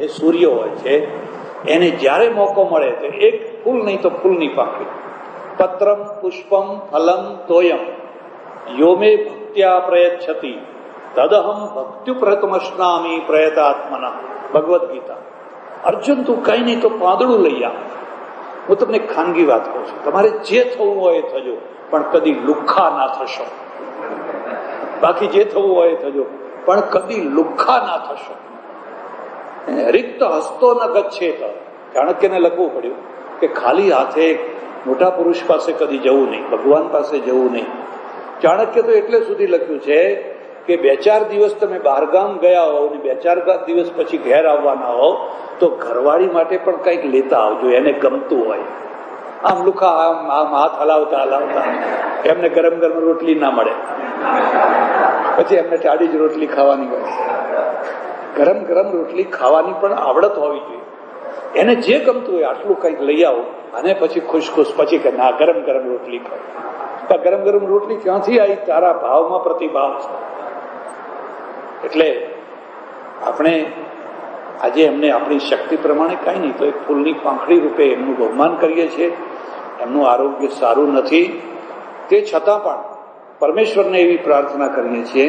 એ સૂર્ય હોય છે, એને જ્યારે મોકો મળે તો એક ફૂલ નહીં તો ફૂલની પાંખડી, પત્રમ પુષ્પમ ફલમ તોયમ યોમે ભક્ત્યા પ્રયચ્છતિ તદહમ ભક્ત્યુપ્રતમશ્નામી પ્રયતાત્મના. ભગવદ્ ગીતા. અર્જુન, તું કઈ નહીં તો પાંદડું લઈ આવ. હું તમને ખાનગી વાત કહું છું, તમારે જે થવું હોય એ થજો, પણ કદી લુખ્ખા ના થશો. બાકી જે થવું હોય એ થજો, પણ કદી લુખ્ખા ના થશો. રિક્ત હસ્તો ન ગચ્છેત. ચાણક્યને લખવું પડ્યું કે ખાલી હાથે મોટા પુરુષ પાસે કદી જવું નહીં, ભગવાન પાસે જવું નહીં. ચાણક્ય તો એટલે સુધી લખ્યું છે કે 2-4 દિવસ તમે બહારગામ ગયા હો ને 2-4 દિવસ પછી ઘેર આવવાના હો તો ઘરવાળી માટે પણ કંઈક લેતા આવજો, એને ગમતું હોય. આમ લુખા આમ હાથ હલાવતા હલાવતા એમને ગરમ ગરમ રોટલી ના મળે, પછી એમને ટાઢી જ રોટલી ખાવાની હોય. ગરમ ગરમ રોટલી ખાવાની પણ આવડત હોવી જોઈએ. એને જે ગમતું હોય આટલું કંઈક લઈ આવો અને પછી ખુશ પછી કે ના ગરમ ગરમ રોટલી ખાઓ. ગરમ ગરમ રોટલી ક્યાંથી આવી? તારા ભાવમાં પ્રતિભાવ છે. એટલે આપણે આજે એમને આપણી શક્તિ પ્રમાણે કાંઈ નહીં તો એક ફૂલની પાંખડી રૂપે એમનું બહુમાન કરીએ છીએ. એમનું આરોગ્ય સારું નથી, તે છતાં પણ પરમેશ્વરને એવી પ્રાર્થના કરીએ છીએ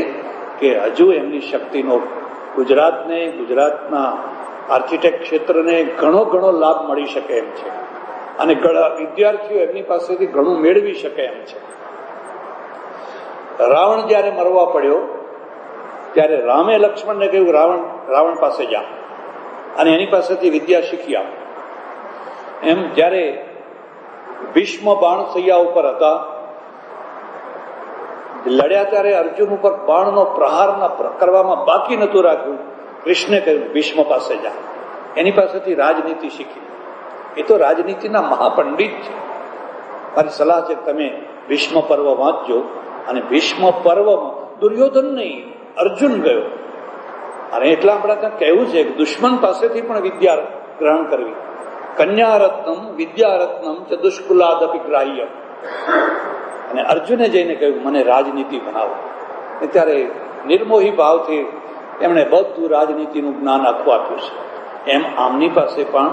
કે હજુ એમની શક્તિનો ગુજરાતને, ગુજરાતના આર્કિટેક્ટ ક્ષેત્રને ઘણો ઘણો લાભ મળી શકે એમ છે અને વિદ્યાર્થીઓ એમની પાસેથી ઘણું મેળવી શકે એમ છે. રાવણ જયારે મરવા પડ્યો ત્યારે રામે લક્ષ્મણને કહ્યું રાવણ પાસે જા અને એની પાસેથી વિદ્યા શીખી આવ. એમ જયારે ભીષ્મ બાણસૈયા ઉપર હતા, લડ્યા ત્યારે અર્જુન ઉપર બાણનો પ્રહાર કરવામાં બાકી નતું રાખ્યું. કૃષ્ણે કહ્યું ભીષ્મ પાસે જા, એની પાસેથી રાજનીતિ શીખી. એ તો રાજનીતિના મહાપંડિત છે. મારી સલાહ છે તમે ભીષ્મ પર્વ વાંચજો. અને ભીષ્મ પર્વમાં દુર્યોધન નહીં, અર્જુન ગયો. અને એટલા આપણે ત્યાં કહેવું છે કે દુશ્મન પાસેથી પણ વિદ્યા ગ્રહણ કરવી. કન્યારત્નમ વિદ્યારત્નમ ચ દુષ્કુલાદપી ગ્રાહ્ય. અને અર્જુને જઈને કહ્યું મને રાજનીતિ બનાવો. ત્યારે નિર્મોહી ભાવથી એમણે બધું રાજનીતિનું જ્ઞાન આખું આપ્યું છે. એમ આમની પાસે પણ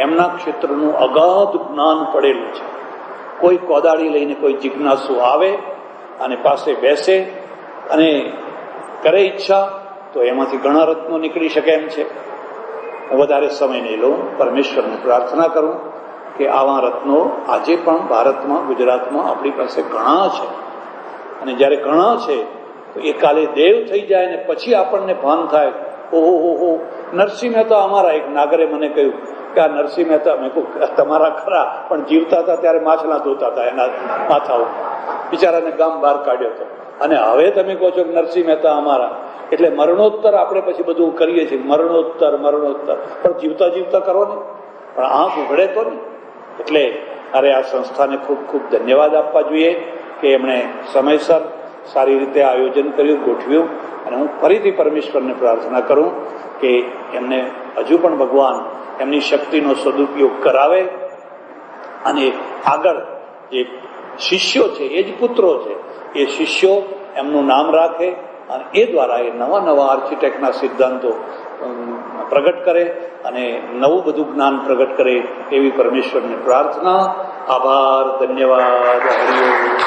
એમના ક્ષેત્રનું અગાધ જ્ઞાન પડેલું છે. કોઈ કોદાળી લઈને કોઈ જિજ્ઞાસુ આવે અને પાસે બેસે અને કરે ઈચ્છા તો એમાંથી ઘણા રત્નો નીકળી શકે એમ છે. હું વધારે સમય નહીં લઉં, પરમેશ્વરને પ્રાર્થના કરું કે આવા રત્નો આજે પણ ભારતમાં, ગુજરાતમાં આપણી પાસે ઘણા છે. અને જ્યારે ઘણા છે તો એ કાલે દેવ થઈ જાય ને પછી આપણને ભાન થાય ઓહો નરસિંહ મહેતા અમારા એક નાગરે મને કહ્યું કે આ નરસિંહ મહેતા, મેં કહું તમારા ખરા, પણ જીવતા હતા ત્યારે માછલા ધોતા હતા એના માથાઓ, બિચારાને ગામ બહાર કાઢ્યો હતો. અને હવે તમે કહો છો કે નરસિંહ મહેતા અમારા, એટલે મરણોત્તર આપણે પછી બધું કરીએ છીએ, મરણોત્તર પણ જીવતા જીવતા કરો ને, પણ આંખ ઉઘડે તો ને. એટલે અરે આ સંસ્થાને ખૂબ ખૂબ ધન્યવાદ આપવા જોઈએ કે એમણે સમયસર સારી રીતે આયોજન કર્યું, ગોઠવ્યું. અને હું ફરીથી પરમેશ્વરને પ્રાર્થના કરું કે એમને હજુ પણ ભગવાન એમની શક્તિનો સદુપયોગ કરાવે અને આગળ જે શિષ્યો છે એ જ પુત્રો છે, એ શિષ્યો એમનું નામ રાખે અને એ દ્વારા એ નવા નવા આર્કિટેક્ટના સિદ્ધાંતો પ્રગટ કરે અને નવું બધું જ્ઞાન પ્રગટ કરે એવી પરમેશ્વરને પ્રાર્થના. આભાર, ધન્યવાદ, હરિઓમ.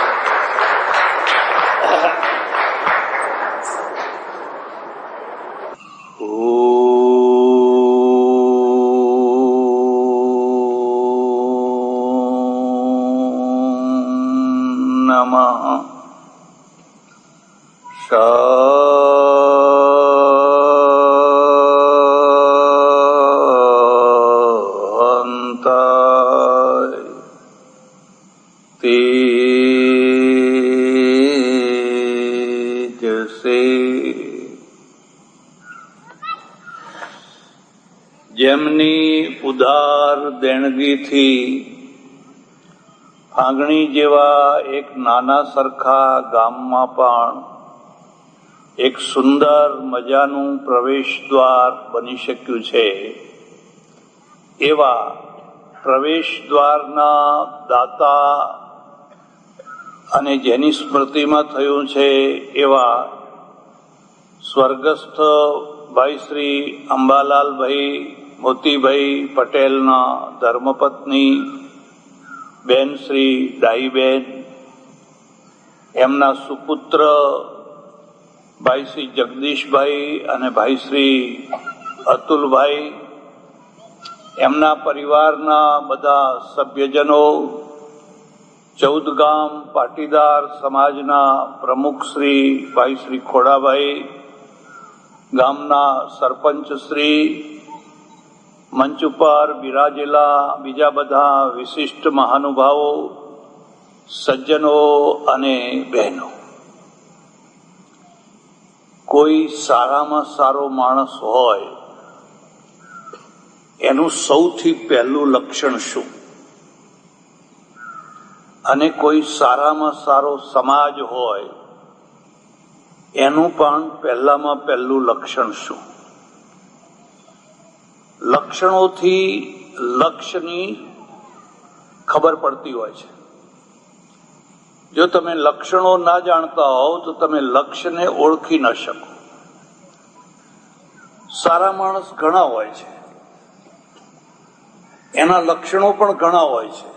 જેમની ઉદાર દેણગીથી ફાગણી જેવા એક નાના સરખા ગામમાં પણ એક સુંદર મજાનું પ્રવેશ દ્વાર બની શક્યું છે, એવા પ્રવેશ દ્વારના દાતા અને જેની સ્મૃતિમાં થયું છે એવા સ્વર્ગસ્થ ભાઈ શ્રી અંબાલાલભાઈ મોતીભાઈ પટેલના ધર્મપત્ની બેન શ્રી ડાહીબેન, એમના સુપુત્ર ભાઈ શ્રી જગદીશભાઈ અને ભાઈ શ્રી અતુલભાઈ, એમના પરિવારના બધા સભ્યજનો, 14 ગામ પાટીદાર સમાજના પ્રમુખ શ્રી ભાઈ શ્રી ખોડાભાઈ, ગામના સરપંચ શ્રી, મંચ ઉપર બિરાજેલા બીજા બધા વિશિષ્ટ મહાનુભાવો, સજ્જનો અને બહેનો, કોઈ સારામાં સારો માણસ હોય એનું સૌથી પહેલું લક્ષણ શું, અને કોઈ સારામાં સારો સમાજ હોય એનું પણ પહેલામાં પહેલું લક્ષણ શું? લક્ષણોથી લક્ષ્યની ખબર પડતી હોય છે. જો તમે લક્ષણો ના જાણતા હોવ તો તમે લક્ષ્યને ઓળખી ન શકો. સારા માણસ ઘણા હોય છે, એના લક્ષણો પણ ઘણા હોય છે,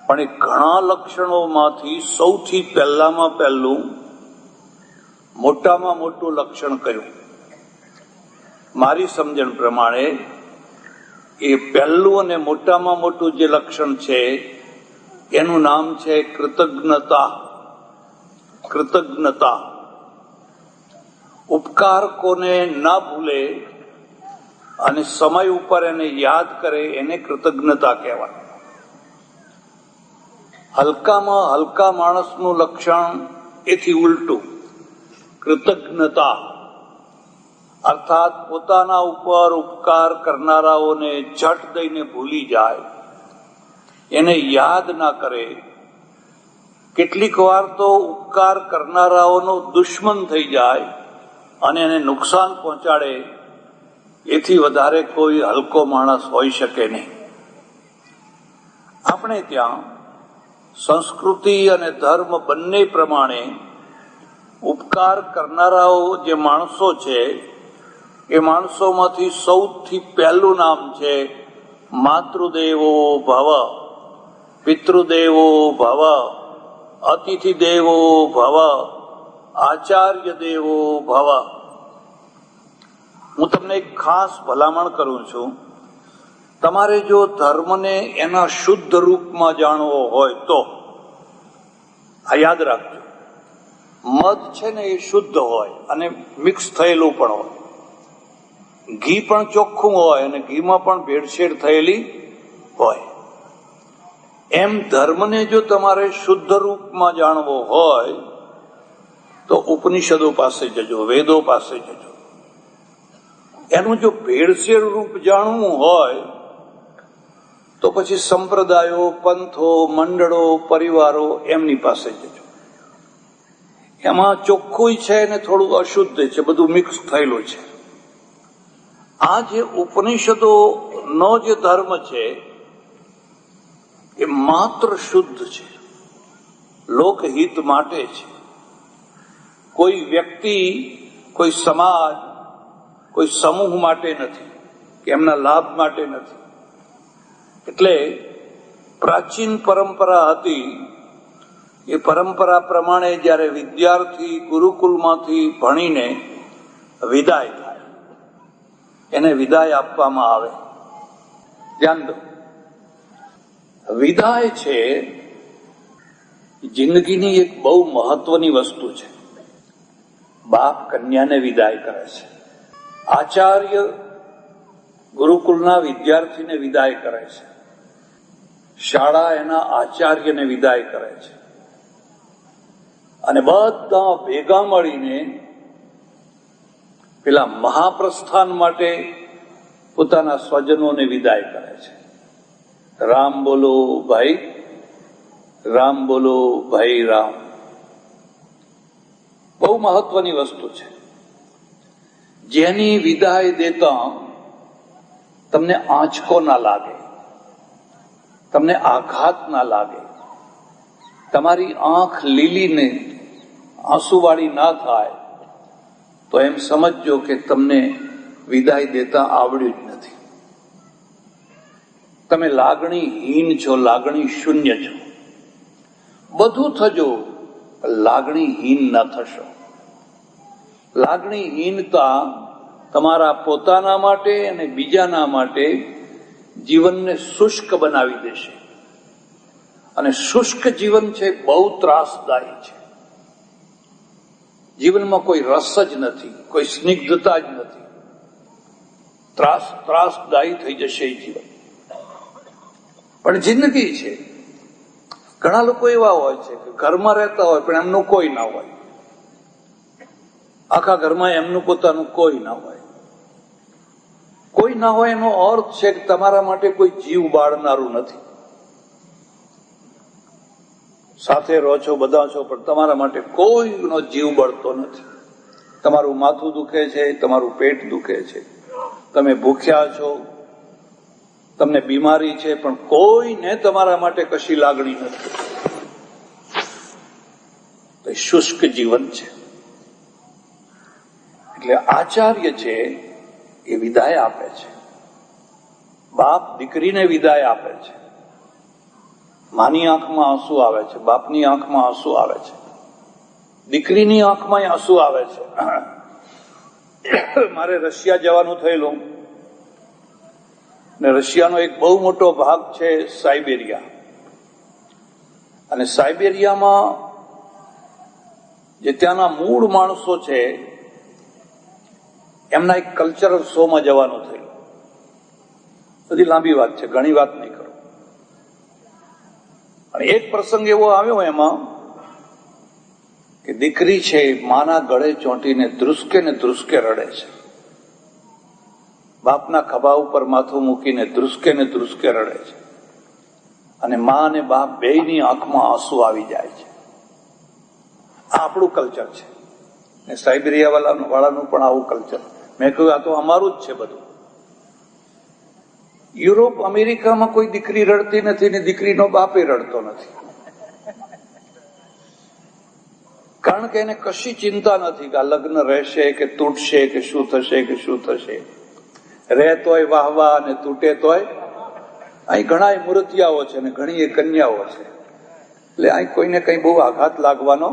પણ એ ઘણા લક્ષણોમાંથી સૌથી પહેલામાં પહેલું મોટામાં મોટું લક્ષણ કયું? મારી સમજણ પ્રમાણે એ પહેલું અને મોટામાં મોટું જે લક્ષણ છે એનું નામ છે કૃતજ્ઞતા. કૃતજ્ઞતા. ઉપકાર કોને ના ભૂલે અને સમય ઉપર એને યાદ કરે એને કૃતજ્ઞતા કહેવાય. હલકામાં હલકા માણસનું લક્ષણ એથી ઉલટું કૃતજ્ઞતા, અર્થાત પોતાના ઉપર ઉપકાર કરનારાઓને ઝટ દઈને ભૂલી જાય, એને યાદ ના કરે. કેટલીક વાર તો ઉપકાર કરનારાઓનો દુશ્મન થઈ જાય અને એને નુકસાન પહોંચાડે. એથી વધારે કોઈ હલકો માણસ હોઈ શકે નહીં. આપણે ત્યાં સંસ્કૃતિ અને ધર્મ બંને પ્રમાણે ઉપકાર કરનારાઓ જે માણસો છે એ માણસોમાંથી સૌથી પહેલું નામ છે માતૃદેવો ભવ, પિતૃદેવો ભવ, અતિથિ દેવો ભવ, આચાર્ય દેવો ભવ. હું તમને એક ખાસ ભલામણ કરું છું, તમારે જો ધર્મને એના શુદ્ધ રૂપમાં જાણવો હોય તો આ યાદ રાખજો, મધ છે ને એ શુદ્ધ હોય અને મિક્સ થયેલું પણ હોય, ઘી પણ ચોખ્ખું હોય અને ઘીમાં પણ ભેળસેળ થયેલી હોય. એમ ધર્મને જો તમારે શુદ્ધ રૂપમાં જાણવો હોય તો ઉપનિષદો પાસે જજો, વેદો પાસે જજો. એનું જો ભેળસેળ રૂપ જાણવું હોય તો પછી સંપ્રદાયો, પંથો, મંડળો, પરિવારો એમની પાસે જજો. એમાં ચોખ્ખું છે ને થોડું અશુદ્ધ છે, બધું મિક્સ થયેલું છે. આ જે ઉપનિષદો નો જે ધર્મ છે એ માત્ર શુદ્ધ છે, લોકહિત માટે છે. કોઈ વ્યક્તિ, કોઈ સમાજ, કોઈ સમૂહ માટે નથી કે એમના લાભ માટે નથી. એટલે પ્રાચીન પરંપરા હતી, એ પરંપરા પ્રમાણે જ્યારે વિદ્યાર્થી ગુરુકુલમાંથી ભણીને વિદાય થાય, એને વિદાય આપવામાં આવે. ધ્યાન દો, વિદાય છે જિંદગીની એક બહુ મહત્વની વસ્તુ છે. બાપ કન્યાને વિદાય કરે છે, આચાર્ય ગુરુકુલના વિદ્યાર્થીને વિદાય કરે છે, શાળા એના આચાર્યને વિદાય કરે છે, અને બધા ભેગા મળીને પેલા મહાપ્રસ્થાન માટે પોતાના સ્વજનોને વિદાય કરે છે. રામ બોલો ભાઈ, રામ બોલો ભાઈ રામ. બહુ મહત્વની વસ્તુ છે. જેની વિદાય દેતા તમને આંચકો ના લાગે, તમને આઘાત ના લાગે, તમારી આંખ લીલી ને આંસુવાળી ના થાય, તો એમ સમજજો કે તમને વિદાય દેતા આવડ્યું જ નથી. તમે લાગણીહીન છો, લાગણી શૂન્ય છો. બધું થજો, લાગણીહીન ન થશો. લાગણીહીનતા તમારા પોતાના માટે અને બીજાના માટે જીવનને શુષ્ક બનાવી દેશે. અને શુષ્ક જીવન છે બહુ ત્રાસદાયી છે. જીવનમાં કોઈ રસ જ નથી, કોઈ સ્નિગ્ધતા જ નથી. ત્રાસદાયી થઈ જશે એ જીવન. પણ જિંદગી છે. ઘણા લોકો એવા હોય છે કે ઘરમાં રહેતા હોય પણ એમનું કોઈ ના હોય. આખા ઘરમાં એમનું પોતાનું કોઈ ના હોય. કોઈ ના હોય એનો અર્થ છે કે તમારા માટે કોઈ જીવ બાળનારું નથી. સાથે રહો છો, બધા છો, પણ તમારા માટે કોઈનો જીવ બળતો નથી. તમારું માથું દુખે છે, તમારું પેટ દુખે છે, તમે ભૂખ્યા છો, તમને બીમારી છે, પણ કોઈને તમારા માટે કશી લાગણી નથી. તો શુષ્ક જીવન છે. એટલે આચાર્ય છે એ વિદાય આપે છે. બાપ દીકરીને વિદાય આપે છે. માની આંખમાં આંસુ આવે છે, બાપની આંખમાં આંસુ આવે છે, દીકરીની આંખમાં આંસુ આવે છે. મારે રશિયા જવાનું થયેલું ને રશિયાનો એક બહુ મોટો ભાગ છે સાઇબેરિયા. અને સાઇબેરિયામાં જે ત્યાંના મૂળ માણસો છે એમના એક કલ્ચરલ શોમાં જવાનું થયું. બધી લાંબી વાત છે, ઘણી વાત નહીં કરું. અને એક પ્રસંગ એવો આવ્યો એમાં કે દીકરી છે માના ગળે ચોંટીને ધ્રુસકે ને ધ્રુસકે રડે છે. બાપના ખભા ઉપર માથું મૂકીને ધ્રુસકે ને ધ્રુસકે રડે છે. અને મા અને બાપ બેયની આંખમાં આંસુ આવી જાય છે. આ આપણું કલ્ચર છે. ને સાઇબેરિયા વાળાનું પણ આવું કલ્ચર. મેં કહ્યું આ તો અમારું જ છે બધું. યુરોપ અમેરિકામાં કોઈ દીકરી રડતી નથી ને દીકરીનો બાપે રડતો નથી. કારણ કે એને કશી ચિંતા નથી કે આ લગ્ન રહેશે કે તૂટશે કે શું થશે કે શું થશે. રહે તોય વાહવા અને તૂટે તોય. અહીં ઘણા મૂર્તિયાઓ છે ને ઘણી એ કન્યાઓ છે. એટલે અહીં કોઈને કઈ બહુ આઘાત લાગવાનો.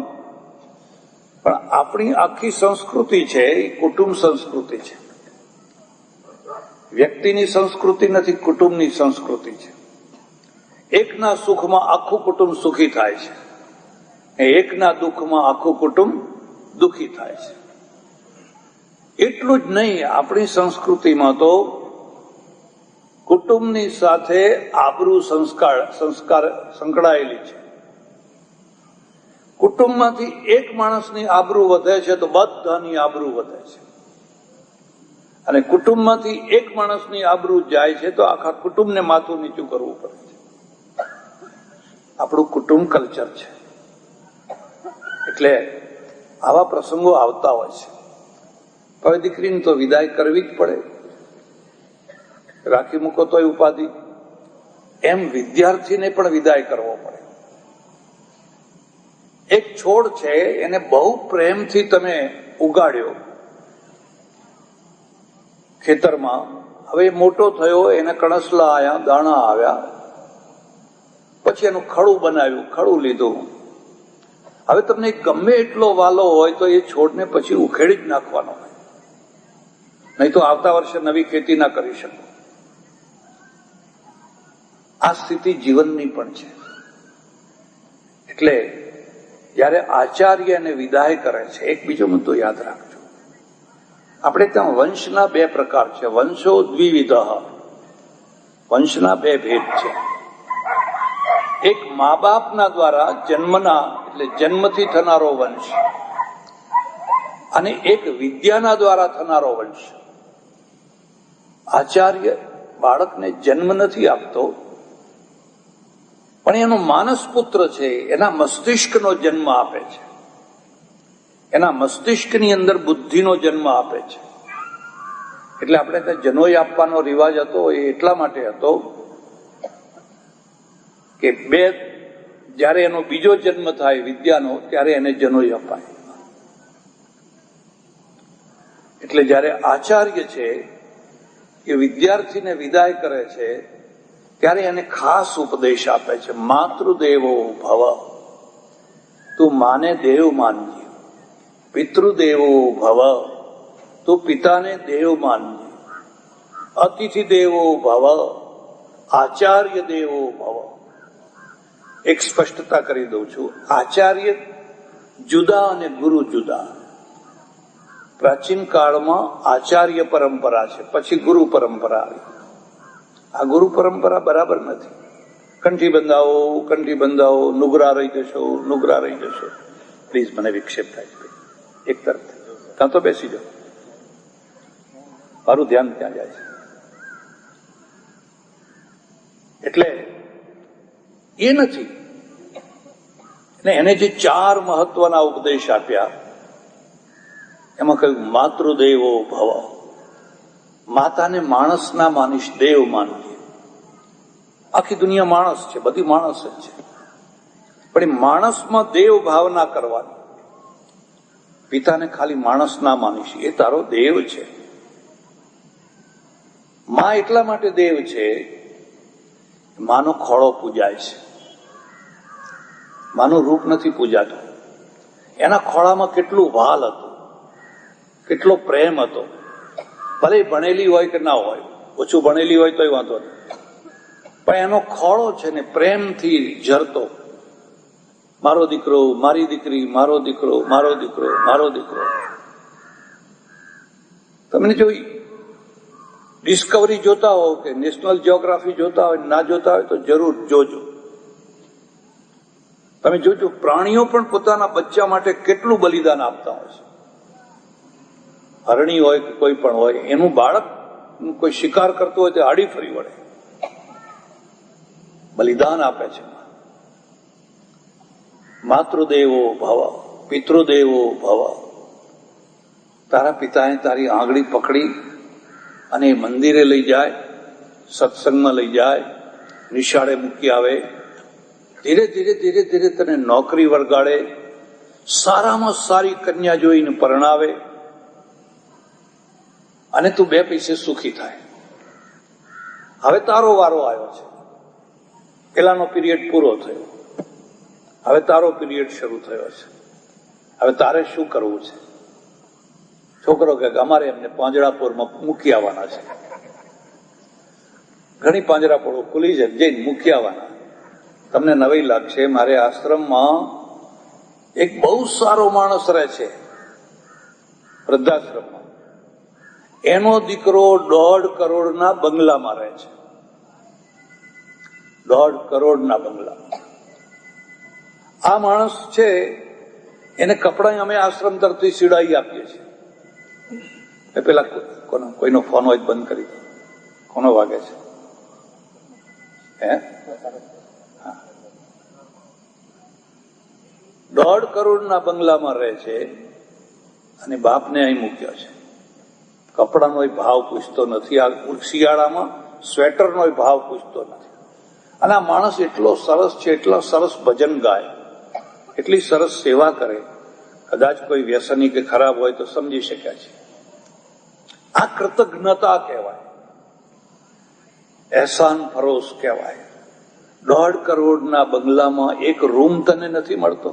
પણ આપણી આખી સંસ્કૃતિ છે એ કુટુંબ સંસ્કૃતિ છે. વ્યક્તિની સંસ્કૃતિ નથી, કુટુંબની સંસ્કૃતિ છે. એકના સુખમાં આખું કુટુંબ સુખી થાય છે, એકના દુઃખમાં આખું કુટુંબ દુઃખી થાય છે. એટલું જ નહીં, આપણી સંસ્કૃતિમાં તો કુટુંબની સાથે આબરૂ સંસ્કાર સંકળાયેલી છે. કુટુંબમાંથી એક માણસની આબરૂ વધે છે તો બધાની આબરૂ વધે છે. અને કુટુંબમાંથી એક માણસની આબરૂ જાય છે તો આખા કુટુંબને માથું નીચું કરવું પડે છે. આપણું કુટુંબ કલ્ચર છે. એટલે આવા પ્રસંગો આવતા હોય છે. હવે દીકરીને તો વિદાય કરવી જ પડે. રાખી મૂકો તોય ઉપાધિ. એમ વિદ્યાર્થીને પણ વિદાય કરવો પડે. એક છોડ છે એને બહુ પ્રેમથી તમે ઉગાડ્યો ખેતરમાં. હવે મોટો થયો, એને કણસલા આવ્યા, દાણા આવ્યા, પછી એનું ખડું બનાવ્યું, ખડું લીધું. હવે તમને ગમે એટલો વાલો હોય તો એ છોડને પછી ઉખેડી જ નાખવાનો હોય, નહીં તો આવતા વર્ષે નવી ખેતી ના કરી શકો. આ સ્થિતિ જીવનની પણ છે. એટલે જયારે આચાર્ય એને વિદાય કરે છે, એક બીજો મુદ્દો યાદ રાખજો. આપણે ત્યાં વંશના બે પ્રકાર છે. વંશો દ્વિવિધ. વંશના બે ભેદ છે. એક મા બાપના દ્વારા જન્મના એટલે જન્મથી થનારો વંશ, અને એક વિદ્યાના દ્વારા થનારો વંશ. આચાર્ય બાળકને જન્મ નથી આપતો, પણ એનો માનસ પુત્ર છે, એના મસ્તિષ્કનો જન્મ આપે છે. એના મસ્તિષ્કની અંદર બુદ્ધિનો જન્મ આપે છે. એટલે આપણે ત્યાં જનોઈ આપવાનો રિવાજ હતો એ એટલા માટે હતો કે જયારે એનો બીજો જન્મ થાય વિદ્યાનો, ત્યારે એને જનોઈ અપાય. એટલે જ્યારે આચાર્ય છે એ વિદ્યાર્થીને વિદાય કરે છે ત્યારે એને ખાસ ઉપદેશ આપે છે, માતૃદેવો ભવ, તું માને દેવ માનજે, પિતૃદેવો ભવ, તું પિતાને દેવ માનજે, અતિથિ દેવો ભવ, આચાર્ય દેવો ભવ. એક સ્પષ્ટતા કરી દઉં છું, આચાર્ય જુદા અને ગુરુ જુદા. પ્રાચીન કાળમાં આચાર્ય પરંપરા છે, પછી ગુરુ પરંપરા આવી. આ ગુરુ પરંપરા બરાબર નથી. કંઠી બંધાવો, નુગરા રહી જશો. પ્લીઝ, મને વિક્ષેપ થાય છે. એક તરફ ત્યાં તો બેસી જાઓ, મારું ધ્યાન ત્યાં જાય છે. એટલે એ નથી. એને જે 4 મહત્વના ઉપદેશ આપ્યા એમાં કહ્યું માતૃદેવો ભવ, માતાને માણસ ના માનીશ, દેવ માનજે. આખી દુનિયા માણસ છે, બધી માણસ જ છે, પણ એ માણસમાં દેવ ભાવના કરવાની. પિતાને ખાલી માણસ ના માનીશ, એ તારો દેવ છે. માં એટલા માટે દેવ છે, માનો ખોળો પૂજાય છે. માનું રૂપ નથી પૂજાતું. એના ખોળામાં કેટલું વાલ હતું, કેટલો પ્રેમ હતો. ભલે ભણેલી હોય કે ના હોય, ઓછું ભણેલી હોય તોય વાંધો નહીં, પણ એનો ખોળો છે ને પ્રેમથી ઝરતો. મારો દીકરો, મારી દીકરી, મારો દીકરો, મારો દીકરો, મારો દીકરો. તમને જો ડિસ્કવરી જોતા હો કે નેશનલ જીઓગ્રાફી જોતા હોય, ના જોતા હોય તો જરૂર જોજો. તમે જોજો, પ્રાણીઓ પણ પોતાના બચ્ચા માટે કેટલું બલિદાન આપતા હોય છે. હરણી હોય કે કોઈ પણ હોય, એનું બાળક કોઈ શિકાર કરતું હોય તો આડી ફરી વળે, બલિદાન આપે છે. માતૃદેવો ભવ, પિતૃદેવો ભવ. તારા પિતાએ તારી આંગળી પકડી અને મંદિરે લઈ જાય, સત્સંગમાં લઈ જાય, નિશાળે મૂકી આવે, ધીરે ધીરે તને નોકરી વળગાડે, સારામાં સારી કન્યા જોઈને પરણાવે અને તું 2 પૈસે સુખી થાય. હવે તારો વારો આવ્યો છે. પેલાનો પીરિયડ પૂરો થયો, હવે તારો પીરિયડ શરૂ થયો છે. હવે તારે શું કરવું છે? છોકરો કે અમારે એમને પાંજરાપોળમાં મૂકી આવવાના છે. ઘણી પાંજરાપોળો ખુલી છે, જઈને મૂકી આવવાના. તમને નવાઈ લાગશે, મારે આશ્રમમાં એક બહુ સારો માણસ રહે છે, વૃદ્ધાશ્રમમાં. એનો દીકરો 1.5 કરોડના બંગલામાં રહે છે. 1.5 કરોડના બંગલા. આ માણસ છે, એને કપડા અમે આશ્રમ તરફથી સીડાઈ આપીએ છીએ. પેલા કોઈનો ફોન હોય બંધ કરી દો. કોનો વાગે છે? હે? 1.5 કરોડના બંગલામાં રહે છે અને બાપને અહીં મૂક્યો છે. કપડાનો ભાવ પૂછતો નથી. આ શિયાળામાં સ્વેટરનો ભાવ પૂછતો નથી. અને આ માણસ એટલો સરસ છે, એટલો સરસ ભજન ગાય, એટલી સરસ સેવા કરે. કદાચ કોઈ વ્યસની કે ખરાબ હોય તો સમજી શક્યા છે. આ કૃતજ્ઞતા કહેવાય, એહસાન ફરોશ કહેવાય. 1.5 કરોડના બંગલામાં એક રૂમ તને નથી મળતો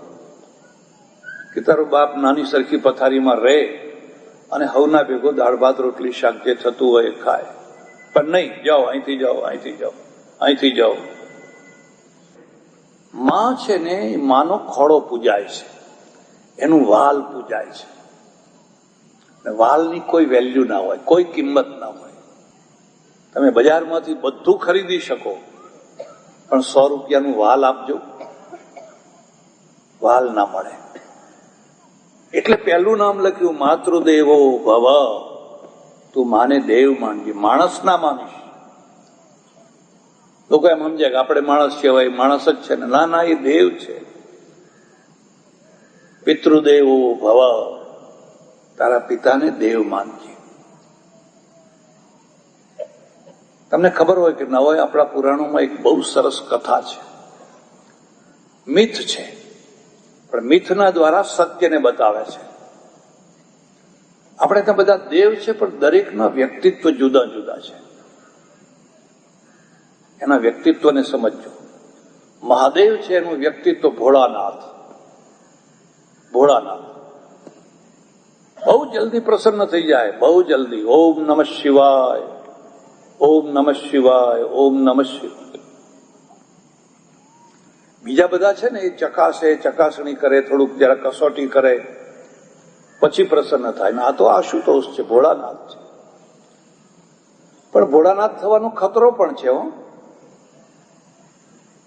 કે તારો બાપ નાની સરખી પથારીમાં રહે અને હવના ભેગો દાળ ભાત રોટલી શાક જે થતું હોય એ ખાય. પણ નહીં, જાઓ અહીંથી જાઓ, અહીંથી જાઓ, અહીંથી જાઓ. માં છે ને, માનો ખોળો પૂજાય છે, એનું વાલ પૂજાય છે. વાલની કોઈ વેલ્યુ ના હોય, કોઈ કિંમત ના હોય. તમે બજારમાંથી બધું ખરીદી શકો, પણ 100 રૂપિયાનું વાલ આપજો, વાલ ના મળે. એટલે પહેલું નામ લખ્યું માતૃદેવો ભવ, તું માને દેવ માનજે, માણસ ના માનીશ. લોકો એમ સમજે કે આપણે માણસ કહેવાય, માણસ જ છે ને. ના ના, એ દેવ છે. પિતૃદેવો ભવ, તારા પિતાને દેવ માનજે. તમને ખબર હોય કે ના હોય, આપણા પુરાણોમાં એક બહુ સરસ કથા છે. મિથ છે, પણ મિથના દ્વારા સત્યને બતાવે છે. આપણે ત્યાં બધા દેવ છે, પણ દરેકના વ્યક્તિત્વ જુદા જુદા છે. એના વ્યક્તિત્વને સમજજો. મહાદેવ છે, એનું વ્યક્તિત્વ ભોળાનાથ. ભોળાનાથ બહુ જલ્દી પ્રસન્ન થઈ જાય, બહુ જલ્દી. ઓમ નમઃ શિવાય, ઓમ નમઃ શિવાય, ઓમ નમઃ શિવાય. બીજા બધા છે ને એ ચકાસે, ચકાસણી કરે, થોડુંક જરા કસોટી કરે, પછી પ્રસન્ન થાય. આ તો આશુતોષ છે, ભોળાનાથ છે. પણ ભોળાનાથ થવાનો ખતરો પણ છે.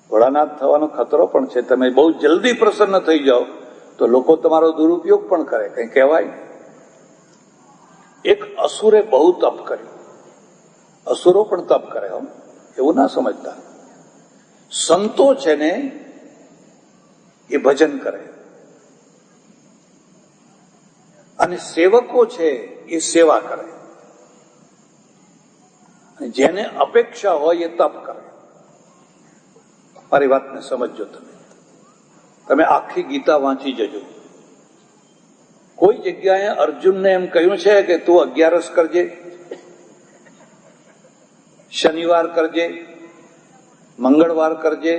ભોળાનાથ થવાનો ખતરો પણ છે. તમે બહુ જલ્દી પ્રસન્ન થઈ જાઓ તો લોકો તમારો દુરુપયોગ પણ કરે, કઈ કહેવાય. એક અસુરે બહુ તપ કર્યું. અસુરો પણ તપ કરે, એવું ના સમજતા. સંતો છે ને એ ભજન કરે, અને સેવકો છે એ સેવા કરે, જેને અપેક્ષા હોય એ તપ કરે. મારી વાતને સમજજો. તમે આખી ગીતા વાંચી જજો. કોઈ જગ્યાએ અર્જુનને એમ કહ્યું છે કે તું 11 કરજે, શનિવાર કરજે, મંગળવાર કરજે,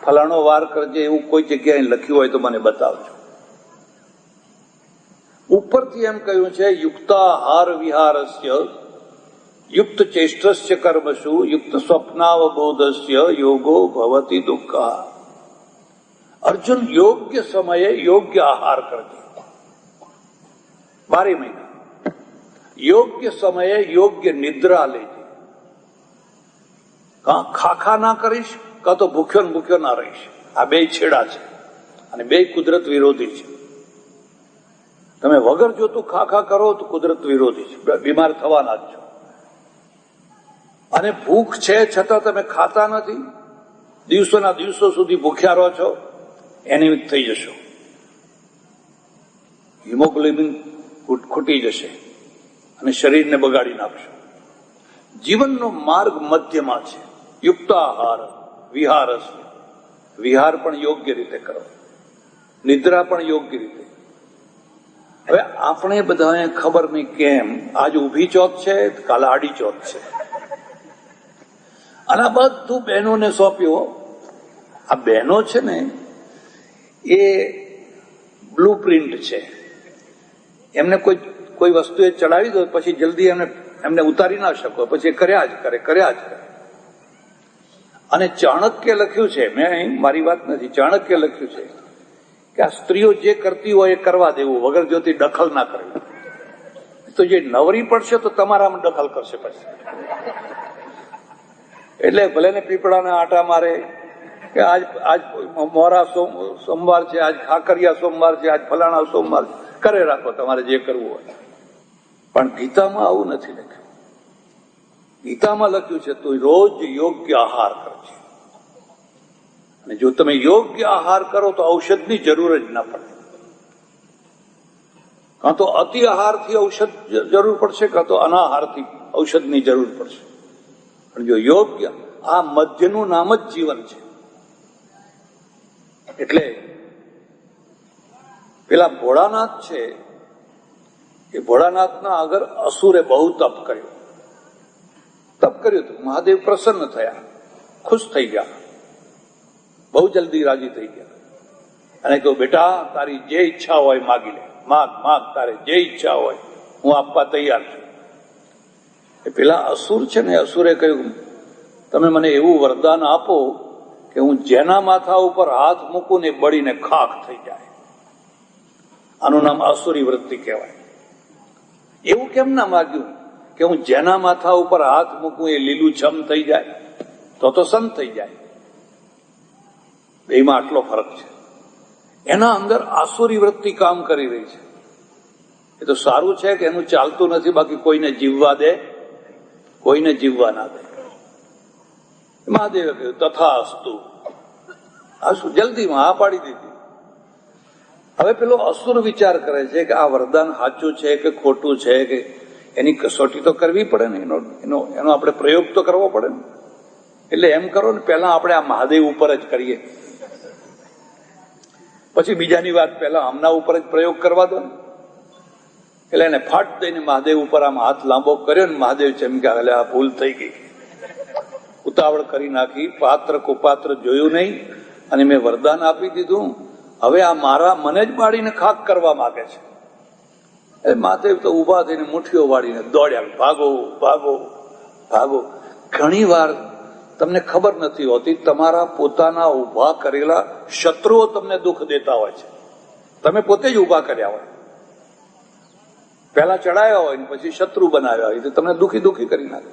ફલાણો વાર કરજે, એવું કોઈ જગ્યાએ લખ્યું હોય તો મને બતાવજો. ઉપરથી એમ કહ્યું છે યુક્તાહાર વિહારસ્ય યુક્ત ચેષ્ટસ્ય કર્મસુ યુક્ત સ્વપ્નાવબોધસ્ય યોગો ભવતિ દુઃખા. અર્જુન, યોગ્ય સમયે યોગ્ય આહાર કરજે. 12 મહિના યોગ્ય સમયે યોગ્ય નિદ્રા લેજે. કાં ખાખા ના કરીશ, કાં તો ભૂખ્યો ને ભૂખ્યો ના રહીશ. આ બે છેડા છે અને બે કુદરત વિરોધી છે. તમે વગર જોતું ખાખા કરો તો કુદરત વિરોધી છે, બીમાર થવાના જ છો. અને ભૂખ છે છતાં તમે ખાતા નથી, દિવસોના દિવસો સુધી ભૂખ્યા રહો છો, એનિમિક થઈ જશો. હિમોગ્લોબિન ખૂટી જશે અને શરીરને બગાડી નાખશો. જીવનનો માર્ગ મધ્યમાં છે. યુક્ત આહાર વિહાર. વિહાર પણ યોગ્ય રીતે કરો, નિદ્રા પણ યોગ્ય રીતે. હવે આપણે બધાએ ખબર નહીં કેમ આજ ઊભી ચોથ છે, કાલે આડી ચોથ છે, અને આ બધું બહેનોને સોંપ્યું. આ બહેનો છે ને એ બ્લુ પ્રિન્ટ છે. એમને કોઈ વસ્તુ એ ચડાવી દો પછી જલ્દી એમને ઉતારી ના શકો, પછી કર્યા જ કરે. અને ચાણક્ય લખ્યું છે, મેં મારી વાત નથી, ચાણક્ય લખ્યું છે કે આ સ્ત્રીઓ જે કરતી હોય એ કરવા દેવું, વગર જોતી દખલ ના કરવી. તો જે નવરી પડશે તો તમારામાં દખલ કરશે પછી. એટલે ભલે ને પીપળાના આટા મારે કે આજ મોરા સોમવાર છે, આજ ખાકરિયા સોમવાર છે, આજ ફલાણા સોમવાર છે, કરે રાખો તમારે જે કરવું હોય. પણ ગીતામાં આવું નથી લખ્યું. ગીતામાં લખ્યું છે તું રોજ યોગ્ય આહાર કરજે. અને જો તમે યોગ્ય આહાર કરો તો ઔષધની જરૂર જ ના પડે. કાં તો અતિ આહારથી ઔષધ જરૂર પડશે, કાં તો અનાહારથી ઔષધની જરૂર પડશે. પણ જો યોગ્ય, આ મધ્યનું નામ જ જીવન છે. એટલે પેલા ભોળાનાથ છે, એ ભોળાનાથના આગળ અસુરે બહુ તપ કર્યું હતું. મહાદેવ પ્રસન્ન થયા, ખુશ થઈ ગયા, બહુ જલ્દી રાજી થઈ ગયા. અને કહ્યું બેટા તારી જે ઈચ્છા હોય માગી લે, માગ, તારે જે ઈચ્છા હોય હું આપવા તૈયાર છું. એ પેલા અસુર છે ને, અસુરે કહ્યું તમે મને એવું વરદાન આપો કે હું જેના માથા ઉપર હાથ મૂકું ને બળીને ખાખ થઈ જાય. આનું નામ અસુરી વૃત્તિ કહેવાય. એવું કેમ ના માગ્યું કે હું જેના માથા ઉપર હાથ મૂકું એ લીલુંછમ થઈ જાય, તો સંત થઈ જાય. બેમાં આટલો ફરક છે. એના અંદર આસુરી વૃત્તિ કામ કરી રહી છે. એ તો સારું છે કે એનું ચાલતું નથી, બાકી કોઈને જીવવા દે, કોઈને જીવવા ના દે. મહાદેવે કહ્યું તથાસ્તુ, જલ્દીમાં હા પાડી દીધી. હવે પેલો અસુર વિચાર કરે છે કે આ વરદાન સાચું છે કે ખોટું છે, કે એની કસોટી તો કરવી પડે ને, એનો આપણે પ્રયોગ તો કરવો પડે ને. એટલે એમ કરો ને, પહેલા આપણે આ મહાદેવ ઉપર જ કરીએ, પછી બીજાની વાત પહેલા આમના ઉપર જ પ્રયોગ કરવા દો ને. એટલે એને ફાટ દઈને મહાદેવ ઉપર આમ હાથ લાંબો કર્યો ને મહાદેવ ચમક્યા. એટલે આ ભૂલ થઈ ગઈ, ઉતાવળ કરી નાખી, પાત્ર કુપાત્ર જોયું નહીં અને મેં વરદાન આપી દીધું. હવે આ મારા મને જ બાળીને ખાક કરવા માંગે છે. એ મહાદેવ તો ઉભા થઈને મુઠ્ઠીઓ વાળીને દોડ્યા, ભાગો ભાગો ભાગો. ઘણી વાર તમને ખબર નથી હોતી, તમારા પોતાના ઉભા કરેલા શત્રુઓ તમને દુઃખ દેતા હોય છે. તમે પોતે જ ઉભા કર્યા હોય, પહેલા ચડાયા હોય ને પછી શત્રુ બનાવ્યા હોય, તો તમને દુઃખી દુઃખી કરી નાખે.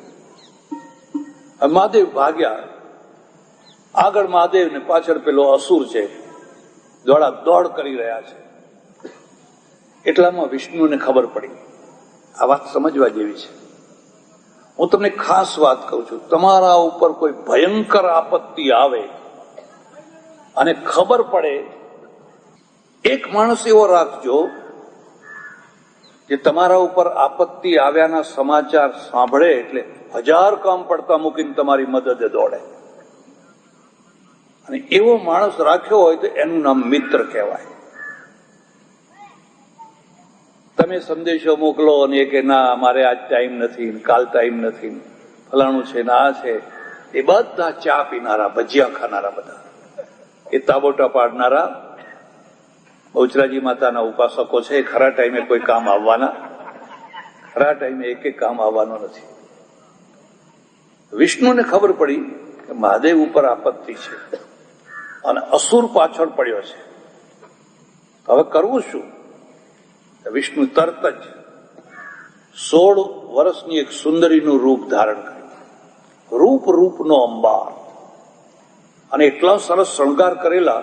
મહાદેવ ભાગ્યા. આગળ મહાદેવ ને પાછળ પેલો અસુર છે, દોડા દોડ કરી રહ્યા છે. એટલામાં વિષ્ણુને ખબર પડી. આ વાત સમજવા જેવી છે. હું તમને ખાસ વાત કહું છું, તમારા ઉપર કોઈ ભયંકર આપત્તિ આવે અને ખબર પડે, એક માણસ એવો રાખજો કે તમારા ઉપર આપત્તિ આવ્યાના સમાચાર સાંભળે એટલે 1000 કામ પડતા મૂકીને તમારી મદદે દોડે. અને એવો માણસ રાખ્યો હોય તો એનું નામ મિત્ર કહેવાય. તમે સંદેશો મોકલો અને કે ના મારે આજ ટાઈમ નથી, કાલ ટાઈમ નથી, ફલાણું છે ને આ છે, એ બધા ચા પીનારા, ભજીયા ખાનારા, બધા એ તાબોટા પાડનારા બહુચરાજી માતાના ઉપાસકો છે. એ ખરા ટાઈમે કોઈ કામ આવવાના, ખરા ટાઈમે એક કામ આવવાનો નથી. વિષ્ણુને ખબર પડી કે મહાદેવ ઉપર આપત્તિ છે અને અસુર પાછળ પડ્યો છે. હવે કરવું શું? વિષ્ણુ તરત જ 16 વર્ષની એક સુંદરીનું રૂપ ધારણ કર્યું. રૂપ રૂપનો અંબાર, અને એટલા સરસ શણગાર કરેલા,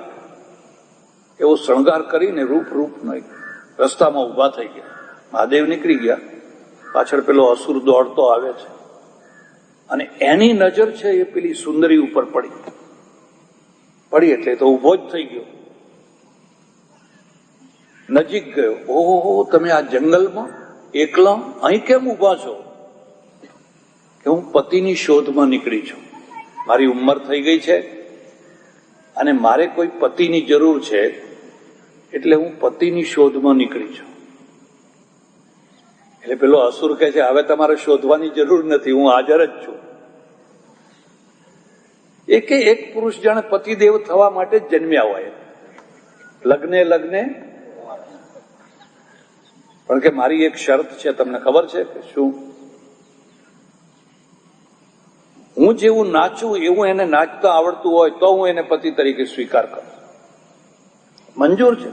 એવો શણગાર કરીને રૂપ રૂપનો રસ્તામાં ઉભા થઈ ગયા. મહાદેવ નીકળી ગયા, પાછળ પેલો અસુર દોડતો આવે છે અને એની નજર છે એ પેલી સુંદરી ઉપર પડી એટલે તો ઉભો જ થઈ ગયો, નજીક ગયો. ઓહો, તમે આ જંગલમાં એકલા અહીં કેમ ઉભા છો? કે હું પતિની શોધમાં નીકળી છું, મારી ઉંમર થઈ ગઈ છે અને મારે કોઈ પતિની જરૂર છે, એટલે હું પતિની શોધમાં નીકળી છું. એટલે પેલો અસુર કહે છે હવે તમારે શોધવાની જરૂર નથી, હું હાજર જ છું. એક પુરુષ જાણે પતિદેવ થવા માટે જ જન્મ્યા હોય, લગ્ને પણ કે મારી એક શરત છે, તમને ખબર છે કે શું? હું જેવું નાચું એવું એને નાચતા આવડતું હોય તો હું એને પતિ તરીકે સ્વીકાર કરું. મંજૂર છે,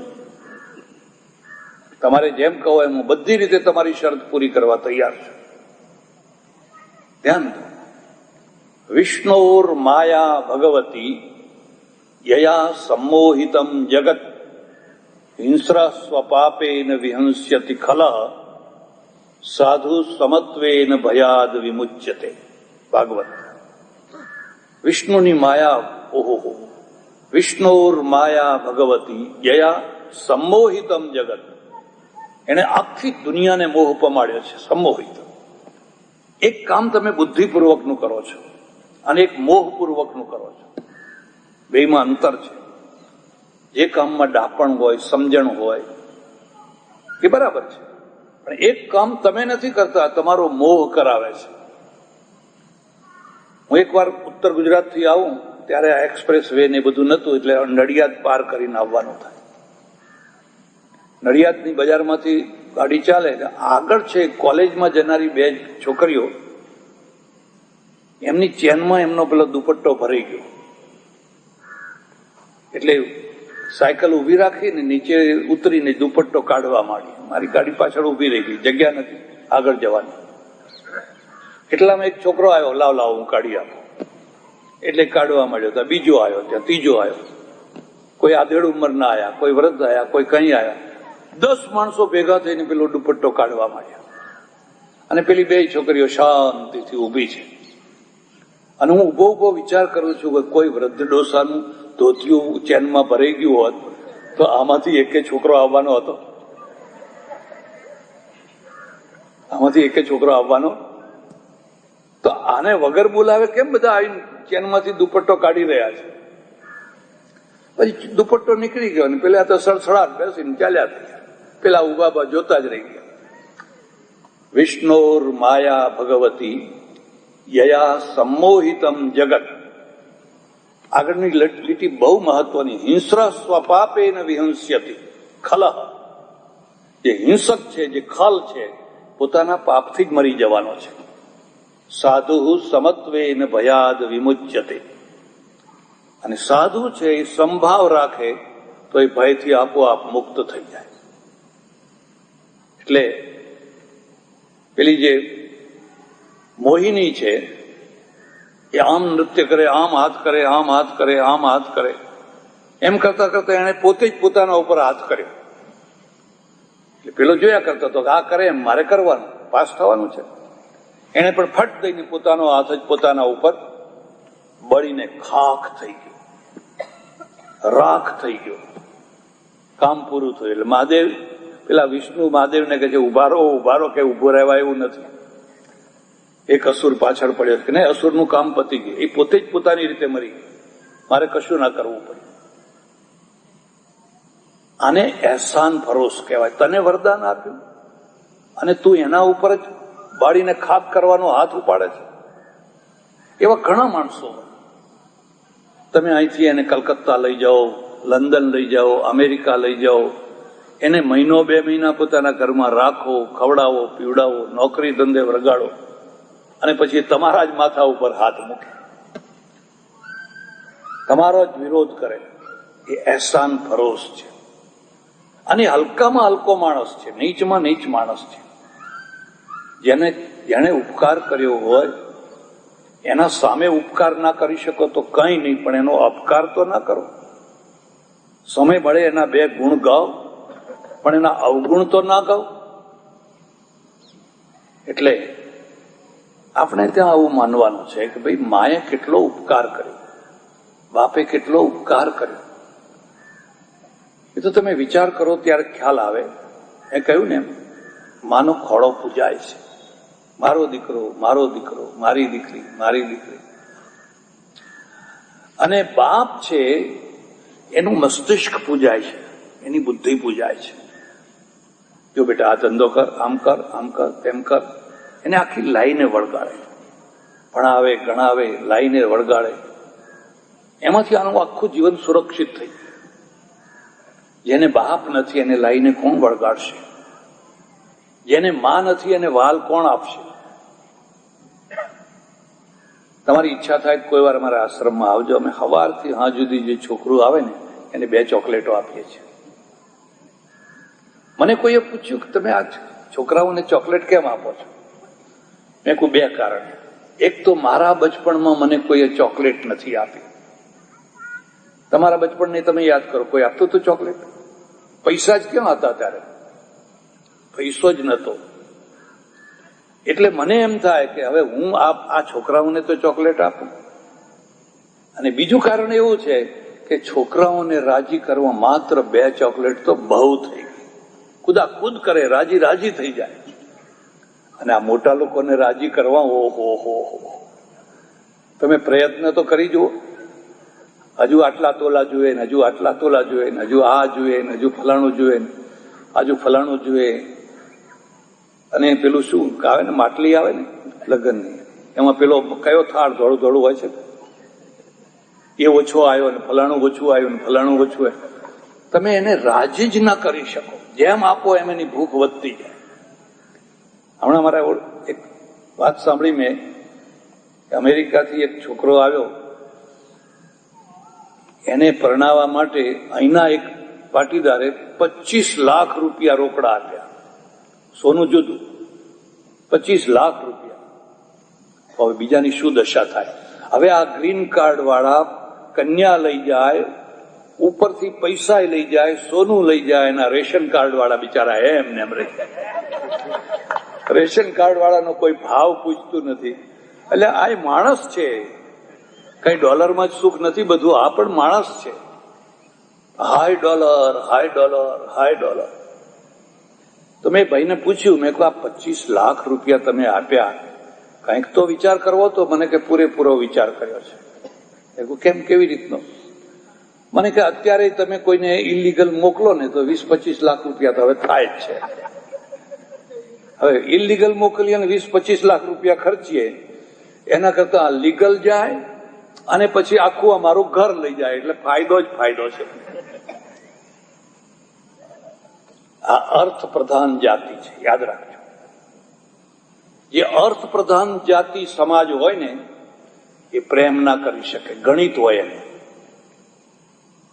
તમારે જેમ કહો એમ હું બધી રીતે તમારી શરત પૂરી કરવા તૈયાર છું. ધ્યાન દો. વિષ્ણોર માયા ભગવતી યયા સંમોહિતમ જગત હિંસ્રા સ્વપાપેન વિહંસ્યતિ ખલઃ સાધુ સમત્વેન ભયાદ વિમુચ્યતે. ભાગવત. વિષ્ણુની માયા, ઓહો, વિષ્ણોર માયા ભગવતી યયા સંમોહિતમ જગત, એને આખી દુનિયાને મોહ પમાડ્યો છે. સંમોહિત. એક કામ તમે બુદ્ધિપૂર્વકનું કરો છો અને એક મોહપૂર્વકનું કરો છો, બેમાં અંતર છે. જે કામમાં ડાપણ હોય, સમજણ હોય, એ બરાબર છે, પણ એક કામ તમે નથી કરતા, તમારો મોહ કરાવે છે. હું એકવાર ઉત્તર ગુજરાતથી આવું ત્યારે આ એક્સપ્રેસ વે ને બધું નતું, એટલે નડિયાદ પાર કરીને આવવાનું થાય. નડિયાદની બજારમાંથી ગાડી ચાલે, આગળ છે કોલેજમાં જનારી 2 છોકરીઓ, એમની ચેનમાં એમનો પેલો દુપટ્ટો ભરાઈ ગયો. એટલે સાયકલ ઉભી રાખીને નીચે ઉતરીને દુપટ્ટો કાઢવા માંડી. મારી ગાડી પાછળ ઉભી રહી ગઈ, જગ્યા નથી આગળ જવાની. એટલામાં એક છોકરો આવ્યો, લાવ હું કાઢી આપું. એટલે કાઢવા માંડ્યો. ત્યાં બીજો આવ્યો, ત્યાં ત્રીજો આવ્યો, કોઈ આધેડ ઉંમરના આવ્યા, કોઈ વૃદ્ધ આવ્યા, કોઈ કઈ આવ્યા. 10 માણસો ભેગા થઈને પેલો દુપટ્ટો કાઢવા માંડ્યા. અને પેલી 2 છોકરીઓ શાંતિથી ઊભી છે. અને હું ઉભો વિચાર કરું છું કે કોઈ વૃદ્ધ ડોસાનું ધોતિયું ચેનમાં ભરાઈ ગયું હોત તો આમાંથી એકે છોકરો આવવાનો હતો? આમાંથી એકે છોકરો આવવાનો? તો આને વગર બોલાવે કેમ બધા આવીને ચેનમાંથી દુપટ્ટો કાઢી રહ્યા છે? પછી દુપટ્ટો નીકળી ગયો ને પેલા તો સડસડાટ બેસીને ચાલ્યા થયા. પેલા ઉભા જોતા જ રહી ગયા. વિષ્ણોર માયા ભગવતી યયા સંમોહિતમ જગત. આગળની લીટી બહુ મહત્વની. હિંસ્ર સ્વપાપેન વિહંસ્યતિ ખલઃ. જે હિંસક છે, જે ખલ છે, પોતાના પાપથી જ મરી જવાનો છે. સાધુ સમત્વેન ભયાદ વિમુચ્યતે. અને સાધુ છે એ સંભાવ રાખે તો એ ભયથી આપોઆપ મુક્ત થઈ જાય. એટલે પેલી જે મોહિની છે એ આમ નૃત્ય કરે, આમ હાથ કરે, આમ હાથ કરે, આમ હાથ કરે, એમ કરતા કરતા એને પોતે જ પોતાના ઉપર હાથ કર્યો. એટલે પેલો જોયા કરતો હતો કે આ કરે એમ મારે કરવાનું, પાસ થવાનું છે. એને પણ ફટ દઈને પોતાનો હાથ જ પોતાના ઉપર બળીને ખાખ થઈ ગયો, રાખ થઈ ગયો. કામ પૂરું થયું. એટલે મહાદેવ, પેલા વિષ્ણુ મહાદેવને કહે છે ઉભારો ઉભારો, કે ઉભો રહેવા એવું નથી. એક અસુર પાછળ પડ્યો કે નહીં, અસુરનું કામ પતી ગયું. એ પોતે જ પોતાની રીતે મરી ગયો, મારે કશું ના કરવું પડ્યું. આને એહસાન ફરોશ કહેવાય. તને વરદાન આપ્યું અને તું એના ઉપર જ બાળીને ખાક કરવાનો હાથ ઉપાડે છે. એવા ઘણા માણસો. તમે અહીંથી એને કલકત્તા લઈ જાઓ, લંડન લઈ જાઓ, અમેરિકા લઈ જાઓ, એને મહિનો 2 મહિના પોતાના ઘરમાં રાખો, ખવડાવો, પીવડાવો, નોકરી ધંધે વળગાડો, અને પછી તમારા જ માથા ઉપર હાથ મૂકે, તમારો જ વિરોધ કરે. એ એહસાન ફરોશ છે. અને હલકામાં હલકો માણસ છે, નીચમાં નીચ માણસ છે. જેને ઉપકાર કર્યો હોય એના સામે ઉપકાર ના કરી શકો તો કંઈ નહીં, પણ એનો અપકાર તો ના કરો. સમય મળે એના 2 ગુણ ગાઓ, પણ એના અવગુણ તો ના ગાઓ. એટલે આપણે ત્યાં આવું માનવાનું છે કે ભાઈ માએ કેટલો ઉપકાર કર્યો, બાપે કેટલો ઉપકાર કર્યો. એ તો તમે વિચાર કરો ત્યારે ખ્યાલ આવે. એ કહ્યું ને, માનો ખોળો પૂજાય છે, મારો દીકરો, મારો દીકરો, મારી દીકરી, મારી દીકરી. અને બાપ છે એનું મસ્તિષ્ક પૂજાય છે, એની બુદ્ધિ પૂજાય છે. જો બેટા આ ધંધો કર, આમ કર, આમ કર, તેમ કર. એને આખી લાઈને વળગાડે, ભણાવે, ગણાવે, લાઈને વળગાડે. એમાંથી આનું આખું જીવન સુરક્ષિત થઈ ગયું. જેને બાપ નથી એને લાઈને કોણ વળગાડશે? જેને માં નથી એને વાલ કોણ આપશે? તમારી ઈચ્છા થાય કોઈ વાર અમારા આશ્રમમાં આવજો. અમે સવારથી સાંજ સુધી જે છોકરું આવે ને એને 2 ચોકલેટો આપીએ છીએ. મને કોઈએ પૂછ્યું કે તમે આ છોકરાઓને ચોકલેટ કેમ આપો છો? મેં કોઈ 2 કારણ. એક તો મારા બચપણમાં મને કોઈએ ચોકલેટ નથી આપી. તમારા બચપણને તમે યાદ કરો, કોઈ આપતું હતું ચોકલેટ? પૈસા જ ક્યાં હતા ત્યારે? પૈસો જ નતો. એટલે મને એમ થાય કે હવે હું આ છોકરાઓને તો ચોકલેટ આપું. અને બીજું કારણ એવું છે કે છોકરાઓને રાજી કરવા માત્ર 2 ચોકલેટ તો બહુ થઈ ગઈ. કુદાકુદ કરે, રાજી રાજી થઈ જાય. અને આ મોટા લોકોને રાજી કરવા, ઓહો હો, તમે પ્રયત્ન તો કરી જુઓ. હજુ આટલા તોલા જોઈએ ને, હજુ આટલા તોલા જોઈએ ને, હજુ આ જોઈએ ને, હજુ ફલાણું જોઈએ ને, હજુ ફલાણું જોઈએ. અને પેલું શું આવે ને, માટલી આવે ને લગ્નની, એમાં પેલો કયો થાળ ધોળું ધોળું હોય છે, એ ઓછો આવ્યો ને ફલાણું ઓછું આવ્યું ને ફલાણું ઓછું આવ્યું. તમે એને રાજી જ ના કરી શકો. જેમ આપો એમ એની ભૂખ વધતી જાય. હમણાં મારા એક વાત સાંભળી મેં, અમેરિકાથી એક છોકરો આવ્યો. એને પરણાવવા માટે અહીંના એક પાટીદારે 25 લાખ રૂપિયા રોકડા આપ્યા. સોનું જુદું, 25 લાખ રૂપિયા. હવે બીજાની શું દશા થાય? હવે આ ગ્રીન કાર્ડ વાળા કન્યા લઈ જાય, ઉપરથી પૈસા લઈ જાય, સોનું લઈ જાય, એના રેશન કાર્ડ વાળા બિચારા એમને એમ રહી જાય. રેશન કાર્ડ વાળાનો કોઈ ભાવ પૂછતું નથી. એટલે આ માણસ છે, કઈ ડોલરમાં જ સુખ નથી બધું. આ પણ માણસ છે. High dollar, high dollar, high dollar. તો મેં ભાઈને પૂછ્યું, મેં કહ્યું આ 25 લાખ રૂપિયા તમે આપ્યા, કંઈક તો વિચાર કરવો. તો મને કે પૂરેપૂરો વિચાર કર્યો છે. મેં કહ્યું કેમ, કેવી રીતનો? મને કે અત્યારે તમે કોઈને ઇલીગલ મોકલો ને તો 20-25 લાખ રૂપિયા તો હવે થાય જ છે. હવે ઇલીગલ મોકલીએ અને 20-25 લાખ રૂપિયા ખર્ચીએ એના કરતા લીગલ જાય અને પછી આખું અમારું ઘર લઈ જાય, એટલે ફાયદો જ ફાયદો છે. આ અર્થ પ્રધાન જાતિ છે, યાદ રાખજો. જે અર્થ પ્રધાન જાતિ સમાજ હોય ને એ પ્રેમ ના કરી શકે. ગણિત હોય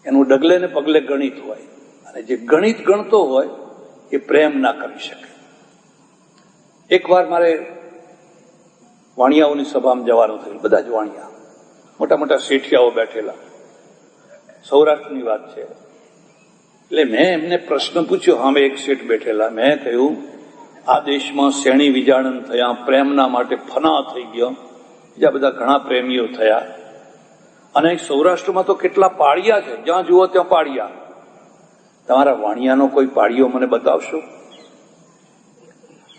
એનું ડગલે ને પગલે ગણિત હોય, અને જે ગણિત ગણતો હોય એ પ્રેમ ના કરી શકે. એકવાર મારે વાણિયાઓની સભામાં જવાનું થયું. બધા જ વાણિયા, મોટા મોટા શેઠિયાઓ બેઠેલા, સૌરાષ્ટ્રની વાત છે. એટલે મેં એમને પ્રશ્ન પૂછ્યો. હા, એક શેઠ બેઠેલા. મેં કહ્યું, આ દેશમાં શેણી વિજાણન થયા, પ્રેમના માટે ફના થઈ ગયો, બીજા બધા ઘણા પ્રેમીઓ થયા, અને સૌરાષ્ટ્રમાં તો કેટલા પાળિયા છે, જ્યાં જુઓ ત્યાં પાળિયા. તમારા વાણિયાનો કોઈ પાળિયો મને બતાવશો?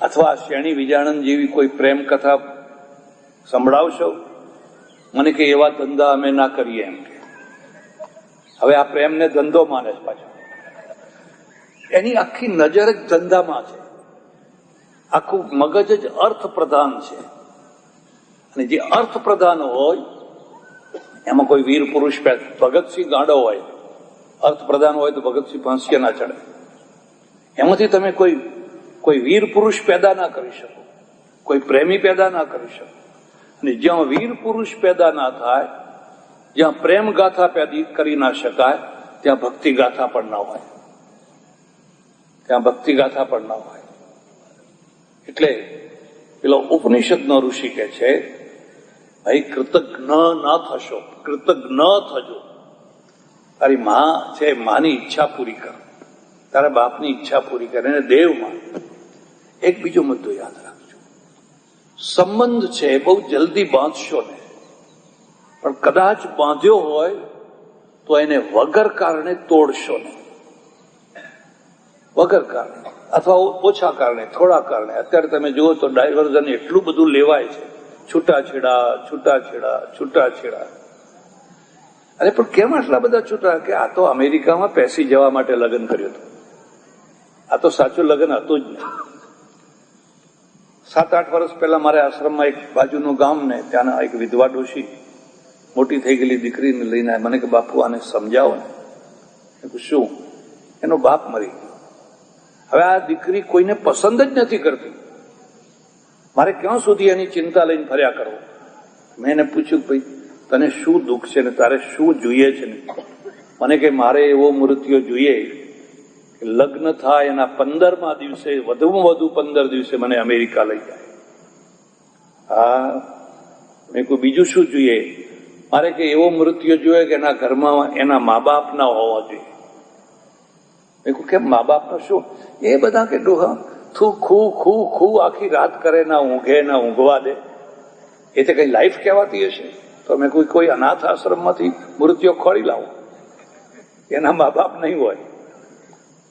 અથવા શેણી વિજાણન જેવી કોઈ પ્રેમ કથા સંભળાવશો મને કે એવા ધંધા અમે ના કરીએ એમ કે. હવે આ પ્રેમને ધંધો માને છે પાછો. એની આખી નજર જ ધંધામાં છે, આખું મગજ જ અર્થ પ્રધાન છે. અને જે અર્થ પ્રધાન હોય એમાં કોઈ વીર પુરુષ, ભગતસિંહ ગાંડો હોય, અર્થ પ્રધાન હોય તો ભગતસિંહ ફાંસીએ ના ચડે. એમાંથી તમે કોઈ વીર પુરુષ પેદા ના કરી શકો, કોઈ પ્રેમી પેદા ના કરી શકો. અને જ્યાં વીર પુરુષ પેદા ના થાય, જ્યાં પ્રેમ ગાથા પેદા કરી ના શકાય, ત્યાં ભક્તિ ગાથા પણ ના હોય, ત્યાં ભક્તિ ગાથા પણ ના હોય. એટલે પેલો ઉપનિષદનો ઋષિ કે છે, ભાઈ કૃતજ્ઞ ના થશો, કૃતજ્ઞ થજો. તારી માં છે, માની ઈચ્છા પૂરી કર, તારા બાપની ઈચ્છા પૂરી કરે, એને દેવ માન. એક બીજો મુદ્દો યાદ રાખજો, સંબંધ છે બહુ જલ્દી બાંધશો ને, પણ કદાચ બાંધ્યો હોય તો એને વગર કારણે તોડશો ને. વગર કારણે અથવા ઓછા કારણે, થોડા કારણે. અત્યારે તમે જુઓ તો ડાયવર્ઝન એટલું બધું લેવાય છે, છૂટાછેડા, છૂટાછેડા, છૂટાછેડા. અરે પણ કેમ આટલા બધા છૂટા? કે આ તો અમેરિકામાં પેસી જવા માટે લગ્ન કર્યું હતું, આ તો સાચું લગ્ન હતું જ નહીં. 7-8 વર્ષ પહેલા મારે આશ્રમમાં એક બાજુનું ગામ ને ત્યાંના એક વિધવા ડોશી, મોટી થઈ ગયેલી દીકરીને લઈને મને કે બાપુ આને સમજાવો ને. શું? એનો બાપ મરી ગયો. હવે આ દીકરી કોઈને પસંદ જ નથી કરતી, મારે ક્યાં સુધી એની ચિંતા લઈને ફર્યા કરવો? મેં એને પૂછ્યું, ભાઈ તને શું દુઃખ છે ને તારે શું જોઈએ છે ને? મને કે મારે એવો મૃત્યુ જોઈએ કે લગ્ન થાય એના 15મા દિવસે, વધુમાં વધુ 15 દિવસે મને અમેરિકા લઈ જાય. હા, મેં કોઈ બીજું શું જોઈએ? મારે કે એવો મૃત્યુ જોઈએ કે એના ઘરમાં એના મા બાપ ના હોવા જોઈએ. મેં કહ્યું કેમ મા બાપ નો શું? એ બધા કે ડોહા થૂ ખું ખું ખું આખી રાત કરે, ના ઊંઘે ના ઊંઘવા દે. એ તો કઈ લાઈફ કહેવાતી હશે? તો મેં કોઈ અનાથ આશ્રમમાંથી મૃત્યુ ખોળી લાવો, એના મા બાપ નહીં હોય.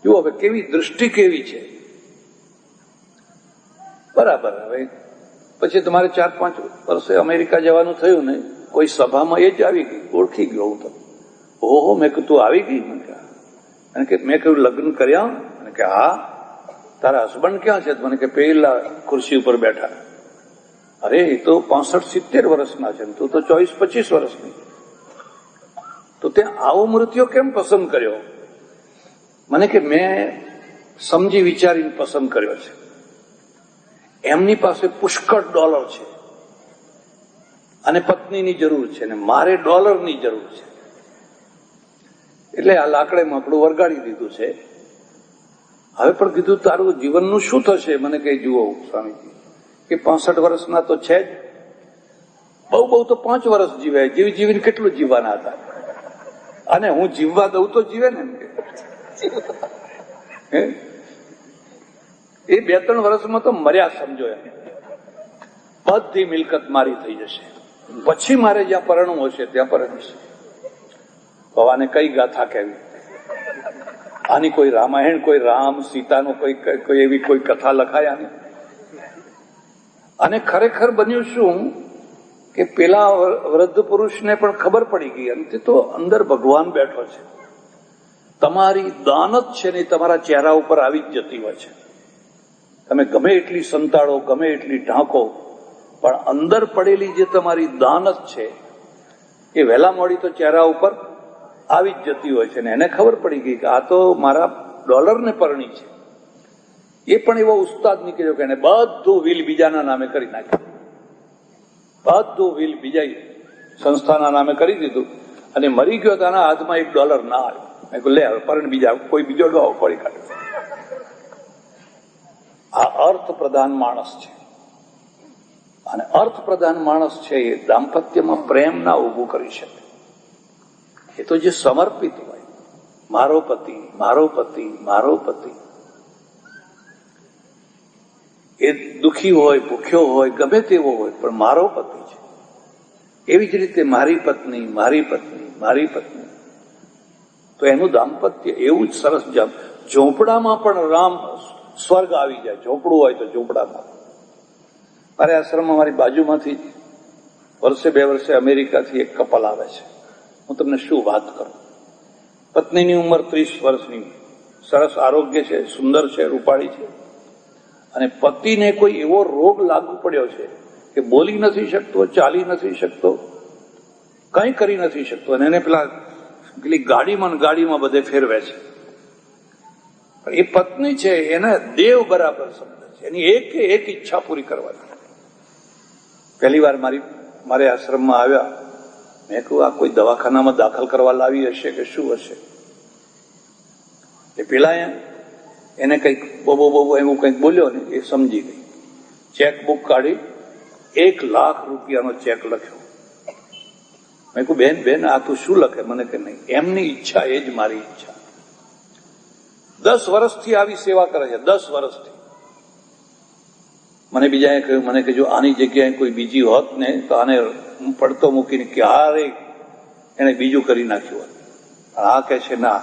જુઓ હવે કેવી દૃષ્ટિ કેવી છે. બરાબર. હવે પછી તમારે 4-5 વર્ષે અમેરિકા જવાનું થયું ને, કોઈ સભામાં એ જ આવી ગઈ, ઓળખી ગયો હું તો. ઓહો, મેં કહ્યું તું આવી ગઈ? અને કે મેં કહ્યું લગ્ન કર્યા? અને કે હા. તારા હસબન્ડ ક્યાં છે? મને કે પેલા ખુરશી ઉપર બેઠા. અરે એ તો 65-70 વર્ષના છે, તું તો 24-25 વર્ષની. તો ત્યાં આવો મૃત્યુ કેમ પસંદ કર્યો? મને કે મેં સમજી વિચારીને પસંદ કર્યો છે. એમની પાસે પુષ્કળ ડોલર છે અને પત્નીની જરૂર છે, ને મારે ડોલરની જરૂર છે. એટલે આ લાકડે માકડું વરગાડી દીધું છે. હવે પણ કીધું તારું જીવનનું શું થશે? મને કઈ જુઓ સ્વામીજી કે 65 વર્ષના તો છે જ, બહુ તો 5 વર્ષ જીવે, જીવીને કેટલું જીવવાના હતા, અને હું જીવવા દઉં તો જીવે ને. એ 2-3 વર્ષમાં તો મર્યા સમજો. એમ બધી મિલકત મારી થઈ જશે, પછી મારે જ્યાં પરણવું હશે ત્યાં પરણીશ. ભવાને કઈ ગાથા કહેવી? આની કોઈ રામાયણ, કોઈ રામ સીતાનો કોઈ એવી કોઈ કથા લખાયા નહીં. અને ખરેખર બન્યું શું કે પેલા વૃદ્ધ પુરુષને પણ ખબર પડી ગઈ, અને તે તો અંદર ભગવાન બેઠો છે. તમારી દાનત છે ને તમારા ચહેરા ઉપર આવી જ જતી હોય છે. તમે ગમે એટલી સંતાડો, ગમે એટલી ઢાંકો, પણ અંદર પડેલી જે તમારી દાનત છે એ વહેલા મોડી તો ચહેરા ઉપર આવી જ જતી હોય છે. ને એને ખબર પડી ગઈ કે આ તો મારા ડોલરને પરણી છે. એ પણ એવો ઉસ્તાદ નીકળ્યો કે એને બધું વિલ બીજાના નામે કરી નાખ્યું. બધું વિલ બીજા સંસ્થાના નામે કરી દીધું અને મરી ગયો તો આના હાથમાં $1 ના આવ્યો. મેં કહ્યું લે હવે પરણ બીજા કોઈ બીજો ડોહો પડી કાઢે. આ અર્થ પ્રધાન માણસ છે. અને અર્થ પ્રધાન માણસ છે એ દાંપત્યમાં પ્રેમ ના ઉભું કરી શકે. એ તો જે સમર્પિત હોય, મારો પતિ, મારો પતિ, મારો પતિ, એ દુઃખી હોય, ભૂખ્યો હોય, ગમે તેવો હોય, પણ મારો પતિ છે. એવી જ રીતે મારી પત્ની, મારી પત્ની, મારી પત્ની. તો એનું દાંપત્ય એવું જ સરસ. ઝોપડામાં પણ રામ સ્વર્ગ આવી જાય. ઝોપડું હોય તો ઝોપડામાં. મારે આશ્રમમાં મારી બાજુમાંથી વર્ષે 2 વર્ષે અમેરિકાથી એક કપલ આવે છે. હું તમને શું વાત કરું. પત્નીની ઉંમર 30 વર્ષની, સરસ આરોગ્ય છે, સુંદર છે, રૂપાળી છે. અને પતિને કોઈ એવો રોગ લાગુ પડ્યો છે કે બોલી નથી શકતો, ચાલી નથી શકતો, કંઈ કરી નથી શકતો. અને એને પેલી ગાડીમાં બધે ફેરવે છે. પણ એ પત્ની છે એને દેવ બરાબર સમજે છે. એની એક ઈચ્છા પૂરી કરવાની. પહેલી વાર મારે આશ્રમમાં આવ્યા. મેં કહ્યું આ કોઈ દવાખાનામાં દાખલ કરવા લાવી હશે કે શું હશે. એ પેલા એને કંઈક બોબો એવું કંઈક બોલ્યો ને એ સમજી ગઈ. ચેકબુક કાઢી $1 લાખ ચેક લખ્યો. મેં કહ્યું બેન આ તું શું લખે. મને કે નહીં, એમની ઈચ્છા એ જ મારી ઈચ્છા. 10 વર્ષથી આવી સેવા કરે છે. 10 વર્ષથી. મને બીજાએ કહ્યું, મને કે જો આની જગ્યાએ કોઈ બીજી હોત ને તો આને હું પડતો મૂકીને ક્યારે એને બીજું કરી નાખ્યું હોત. આ કહે છે ના,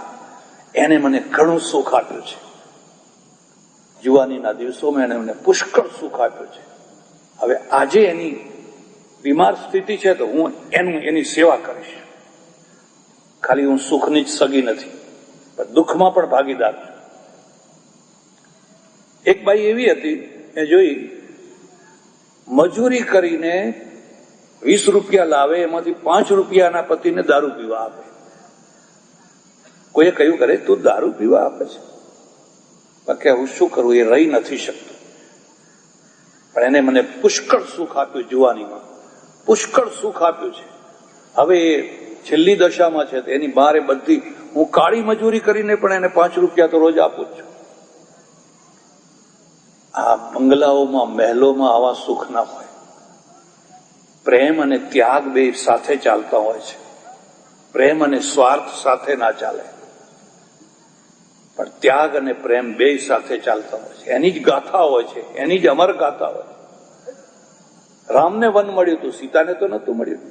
એને મને ઘણું સુખ આપ્યું છે. જુવાનીના દિવસોમાં એને મને પુષ્કળ સુખ આપ્યું છે. હવે આજે એની બીમાર સ્થિતિ છે તો હું એની સેવા કરીશ. ખાલી હું સુખની જ સગી નથી, પણ દુઃખમાં પણ ભાગીદાર છું. એક બાઈ એવી હતી, એ જોઈ મજૂરી કરીને 20 રૂપિયા લાવે, એમાંથી 5 રૂપિયાના પતિને દારૂ પીવા આપે. કોઈએ કહ્યું કરે તું દારૂ પીવા આપે છે. બાકી હું શું કરું, એ રહી નથી શકતો. પણ એને મને પુષ્કળ સુખ આપ્યું. જુવાનીમાં પુષ્કળ સુખ આપ્યું છે. હવે એ છેલ્લી દશામાં છે તો એની બારે બધી હું કાળી મજૂરી કરીને પણ એને 5 રૂપિયા તો રોજ આપું જ છું. આ બંગલાઓમાં, મહેલોમાં આવા સુખ ના હોય. પ્રેમ અને ત્યાગ બે સાથે ચાલતા હોય છે. પ્રેમ અને સ્વાર્થ સાથે ના ચાલે, પણ ત્યાગ અને પ્રેમ બે સાથે ચાલતા હોય છે. એની જ ગાથા હોય છે, એની જ અમર ગાથા હોય. રામને વન મળ્યું હતું, સીતાને તો નતું મળ્યું.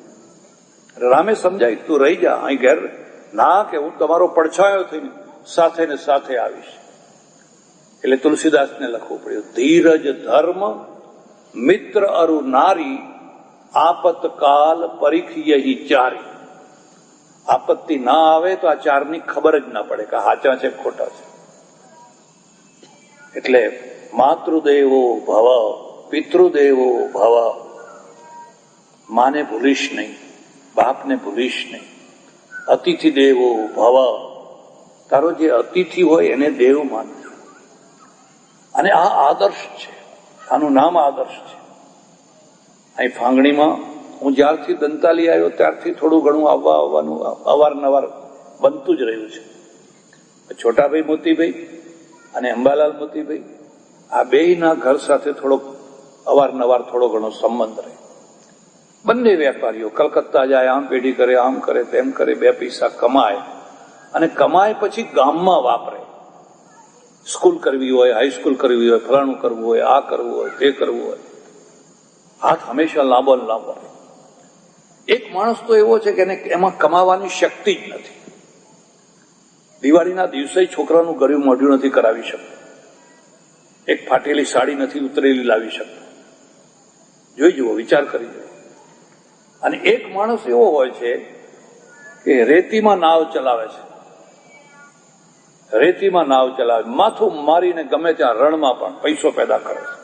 રામે સમજાય તું રહી જા અહીં ઘેર, ના કે હું તમારો પડછાયો થઈને સાથે ને સાથે આવીશ. એટલે તુલસીદાસને લખવું પડ્યું, ધીરજ ધર્મ મિત્ર અરુ નારી આપતકાલ પરીખિયહિ ચારી. આપત્તિ ના આવે તો આ ચારની ખબર જ ના પડે કે સાચા છે ખોટા છે. એટલે માતૃદેવો ભવ, પિતૃદેવો ભવ. માને ભૂલીશ નહીં, બાપને ભૂલીશ નહીં. અતિથિ દેવો ભવ. તારો જે અતિથિ હોય એને દેવ માનજો. અને આ આદર્શ છે, આનું નામ આદર્શ છે. અહીં ફાંગણીમાં હું જ્યારથી દંતાલી આવ્યો ત્યારથી થોડું ઘણું આવવાનું અવારનવાર બનતું જ રહ્યું છે. છોટાભાઈ મોતીભાઈ અને અંબાલાલ મોતીભાઈ આ બેયના ઘર સાથે થોડોક અવારનવાર થોડો ઘણો સંબંધ રહે. બંને વેપારીઓ કલકત્તા જાય, આમ પેઢી કરે, આમ કરે, તેમ કરે, 2 પૈસા કમાય અને કમાય પછી ગામમાં વાપરે. સ્કૂલ કરવી હોય, હાઈસ્કૂલ કરવી હોય, ફલાણું કરવું હોય, આ કરવું હોય, તે કરવું હોય, હાથ હંમેશા લાંબો લાંબો રહે. એક માણસ તો એવો છે કે એમાં કમાવાની શક્તિ જ નથી. દિવાળીના દિવસે છોકરાનું ગળ્યું મોઢું નથી કરાવી શકતો. એક ફાટેલી સાડી નથી ઉતરેલી લાવી શકતો. જોઈ જુઓ, વિચાર કરી જુઓ. અને એક માણસ એવો હોય છે કે રેતીમાં નાવ ચલાવે છે. રેતીમાં નાવ ચલાવે, માથું મારીને ગમે ત્યાં રણમાં પણ પૈસો પેદા કરે છે.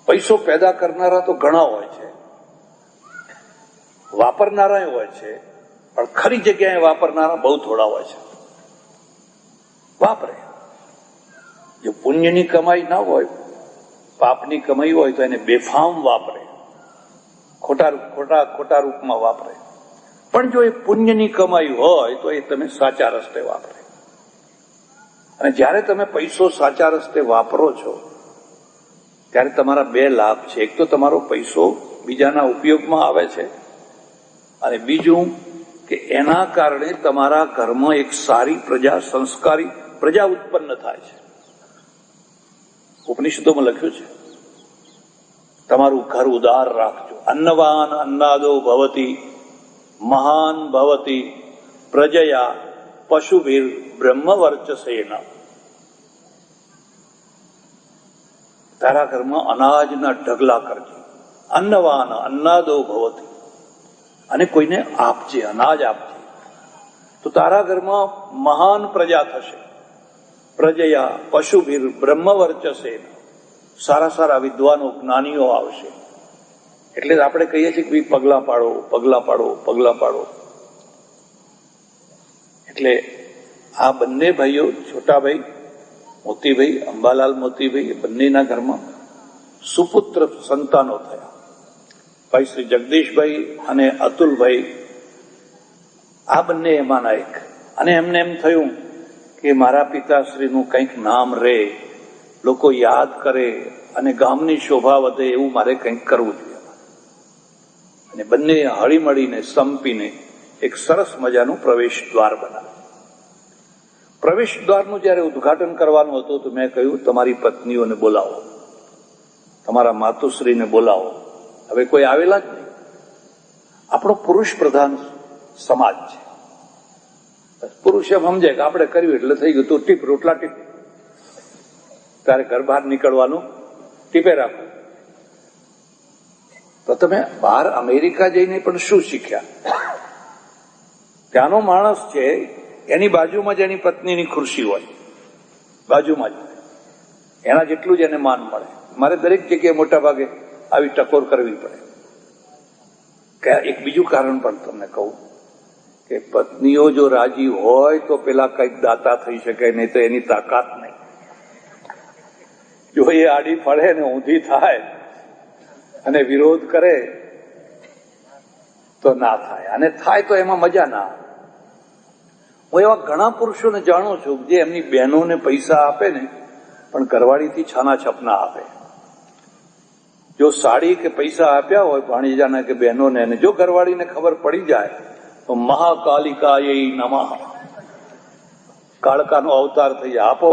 પૈસો પેદા કરનારા તો ઘણા હોય છે, વાપરનારા હોય છે, પણ ખરી જગ્યાએ વાપરનારા બહુ થોડા હોય છે. વાપરે. જો પુણ્યની કમાઈ ના હોય, પાપની કમાઈ હોય તો એને બેફામ વાપરે, ખોટા રૂપમાં વાપરે. પણ જો એ પુણ્યની કમાઈ હોય તો એ તમે સાચા રસ્તે વાપરે. અને જ્યારે તમે પૈસો સાચા રસ્તે વાપરો છો ત્યારે તમારા બે લાભ છે. એક તો તમારો પૈસો બીજાના ઉપયોગમાં આવે છે, અને બીજું કે એના કારણે તમારા ઘરમાં એક સારી પ્રજા, સંસ્કારી પ્રજા ઉત્પન્ન થાય છે. ઉપનિષદોમાં લખ્યું છે, તમારું ઘર ઉદાર રાખજો. અન્નવાન અન્નાદો ભવતી મહાન ભવતી પ્રજયા પશુભીર બ્રહ્મવર્ચસેન. તારા ઘરમાં અનાજના ઢગલા કરજે. અન્નવાન અન્નાદો ભવતી, અને કોઈને આપજે, અનાજ આપજે, તો તારા ઘરમાં મહાન પ્રજા થશે. પ્રજયા પશુભીર બ્રહ્મવર્ચસેન, સારા સારા વિદ્વાનો, જ્ઞાનીઓ આવશે. એટલે આપણે કહીએ છીએ કે પગલા પાડો, પગલા પાડો, પગલા પાડો. એટલે આ બંને ભાઈઓ, છોટાભાઈ મોતીભાઈ, અંબાલાલ મોતીભાઈ, એ બંનેના ઘરમાં સુપુત્ર સંતાનો થયા. ભાઈ શ્રી જગદીશભાઈ અને અતુલભાઈ, આ બંને એમાંના એક. અને એમને એમ થયું કે મારા પિતાશ્રીનું કંઈક નામ રહે, લોકો યાદ કરે અને ગામની શોભા વધે, એવું મારે કંઈક કરવું જોઈએ. અને બંને હળીમળીને સંપીને એક સરસ મજાનું પ્રવેશ દ્વાર બનાવ્યું. પ્રવેશ દ્વારનું જયારે ઉદ્ઘાટન કરવાનું હતું તો મેં કહ્યું, તમારી પત્નીઓને બોલાવો, તમારા માતુશ્રીને બોલાવો. હવે કોઈ આવેલા જ નહીં. આપણો પુરુષ પ્રધાન સમાજ છે. પુરુષ એમ સમજે કે આપણે કર્યું એટલે થઈ ગયું, તું ટીપ, રોટલા ટીપ, તારે ઘર બહાર નીકળવાનું ટીપે રાખો. તો તમે બહાર અમેરિકા જઈને પણ શું શીખ્યા? ત્યાંનો માણસ છે, એની બાજુમાં જ એની પત્નીની ખુરશી હોય, બાજુમાં જ, એના જેટલું જ એને માન મળે. મારે દરેક જગ્યાએ મોટા ભાગે આવી ટકોર કરવી પડે. એક બીજું કારણ પણ તમને કહું કે પત્નીઓ જો રાજી હોય તો પેલા કંઈક દાતા થઈ શકે, નહીં તો એની તાકાત નહીં. જો એ આડી ફળે ને ઊંધી થાય અને વિરોધ કરે તો ના થાય, અને થાય તો એમાં મજા ના આવે. હું એવા ઘણા પુરુષોને જાણું છું જે એમની બહેનોને પૈસા આપે ને, પણ ઘરવાળીથી છાના છપના આપે. જો સાડી કે પૈસા આપ્યા હોય ભાણીજાના કે બહેનોને, અને જો ઘરવાળીને ખબર પડી જાય તો મહાકાલિકાય નમઃ, કાળકાનો અવતાર થઈ જાય. આપો